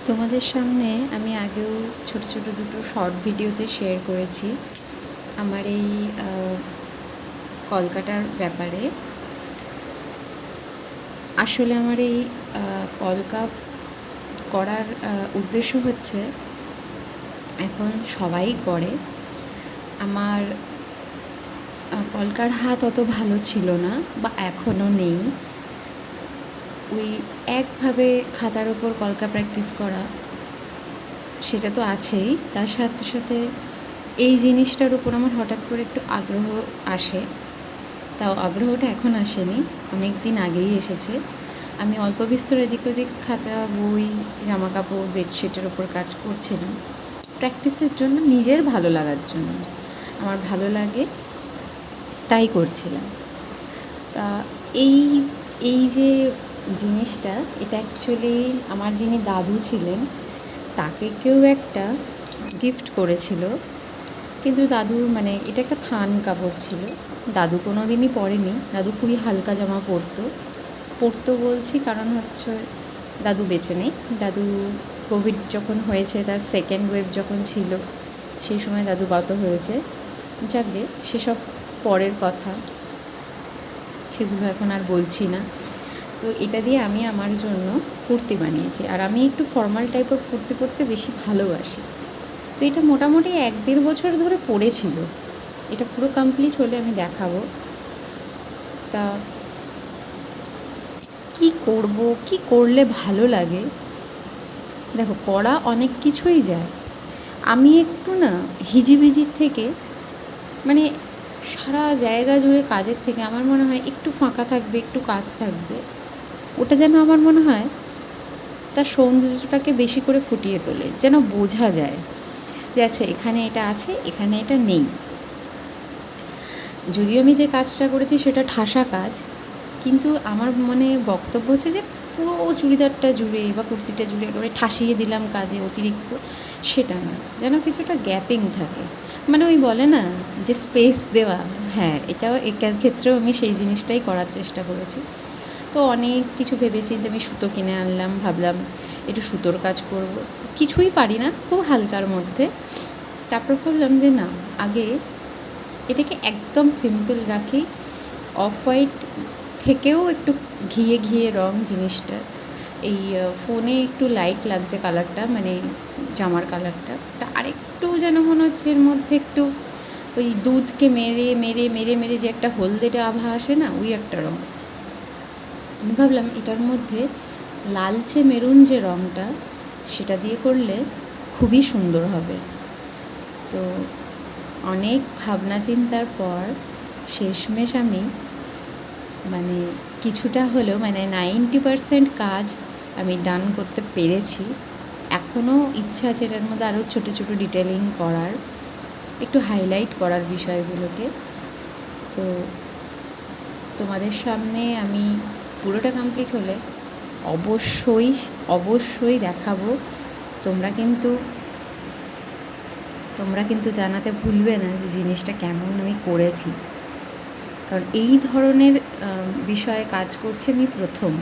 তোমাদের সামনে আমি আগেও ছোট ছোট দুটো শর্ট ভিডিওতে শেয়ার করেছি আমার এই কলকাটার ব্যাপারে। আসলে আমার এই কলকা করার উদ্দেশ্য হচ্ছে, এখন সবাই করে। আমার কলকার হাত অত ভালো ছিল না, বা এখনও নেই। ওই একভাবে খাতার ওপর কলকা প্র্যাকটিস করা, সেটা তো আছেই। তার সাথে সাথে এই জিনিসটার উপর আমার হঠাৎ করে একটু আগ্রহ আসে। তাও আগ্রহটা এখন আসেনি, অনেক দিন আগেই এসেছে। আমি অল্প বিস্তর এদিক ওদিক খাতা, বই, জামা কাপড়, বেডশিটের ওপর কাজ করছিলাম প্র্যাকটিসের জন্য, নিজের ভালো লাগার জন্য। আমার ভালো লাগে তাই করছিলাম। তা এই এই যে জিনিসটা, এটা অ্যাকচুয়ালি আমার যিনি দাদু ছিলেন তাকে কেউ একটা গিফট করেছিল। কিন্তু দাদু এটা একটা থান কাপড় ছিল, দাদু কোনো দিনই পরেনি। দাদু খুবই হালকা জামা পরতো বলছি কারণ হচ্ছে দাদু বেঁচে নেই। দাদু কোভিড যখন হয়েছে, তার সেকেন্ড ওয়েভ যখন ছিল, সেই সময় দাদু গত হয়েছে। যাকে সেসব পরের কথা, সেগুলো এখন আর বলছি না। তো এটা দিয়ে আমি আমার জন্য কুর্তি বানিয়েছি, আর আমি একটু ফর্মাল টাইপের কুর্তি পরতে বেশি ভালোবাসি। তো এটা মোটামুটি 1-1.5 বছর ধরে পড়েছিল। এটা পুরো কমপ্লিট হলে আমি দেখাবো। তা কি করব, কি করলে ভালো লাগে, দেখো, করা অনেক কিছুই যায়। আমি একটু হিজিবিজির থেকে, সারা জায়গা জুড়ে কাজের থেকে আমার মনে হয় একটু ফাঁকা থাকবে, একটু কাজ থাকবে, ওটা যেন আমার মনে হয় তার সৌন্দর্যটাকে বেশি করে ফুটিয়ে তোলে, যেন বোঝা যায় যে আচ্ছা এখানে এটা আছে, এখানে এটা নেই। যদিও আমি যে কাজটা করেছি সেটা ঠাসা কাজ, কিন্তু আমার বক্তব্য হচ্ছে যে পুরো চুড়িদারটা জুড়ে বা কুর্তিটা জুড়ে একেবারে ঠাসিয়ে দিলাম কাজে অতিরিক্ত, সেটা না, যেন কিছুটা গ্যাপিং থাকে। ওই বলে না যে স্পেস দেওয়া, হ্যাঁ, এটার ক্ষেত্রেও আমি সেই জিনিসটাই করার চেষ্টা করেছি। তো অনেক কিছু ভেবেচিন্তে আমি সুতো কিনে আনলাম, ভাবলাম একটু সুতোর কাজ করব। কিছুই পারি না, খুব হালকার মধ্যে। তারপর ভাবলাম যে না, আগে এটাকে একদম সিম্পল রাখি। অফ হোয়াইট থেকেও একটু ঘিয়ে ঘিয়ে রং জিনিসটার, এই ফোনে একটু লাইট লাগছে কালারটা, জামার কালারটা আরেকটু যেন মনে হচ্ছে এর মধ্যে একটু ওই দুধকে মেরে মেরে মেরে মেরে যে একটা হলদেটে আভা আসে না, ওই একটা রং। আমি ভাবলাম এটার মধ্যে লালচে মেরুন যে রঙটা, সেটা দিয়ে করলে খুবই সুন্দর হবে। তো অনেক ভাবনা চিন্তার পর শেষমেশ আমি কিছুটা হলেও 90% কাজ আমি ডান করতে পেরেছি। এখনও ইচ্ছা আছে এটার মধ্যে আরও ছোটো ছোটো ডিটেলিং করার, একটু হাইলাইট করার বিষয়গুলোকে। তো তোমাদের সামনে আমি পুরোটা কমপ্লিট হলে অবশ্যই অবশ্যই দেখাবো। তোমরা কিন্তু জানাতে ভুলবে না যে জিনিসটা কেমন আমি করেছি, কারণ এই ধরনের বিষয়ে কাজ করছি আমি প্রথম।